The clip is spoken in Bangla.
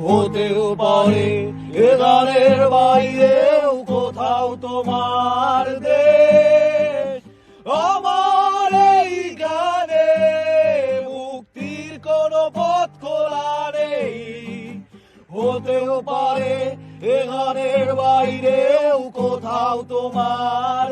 হতেও পারে এ গানের বাইরেও কোথাও তোমার দেশ। আমার এই গানে মুক্তির কোনো পথ খোলা নেই, হতেও পারে এ গানের বাইরেও কোথাও তোমার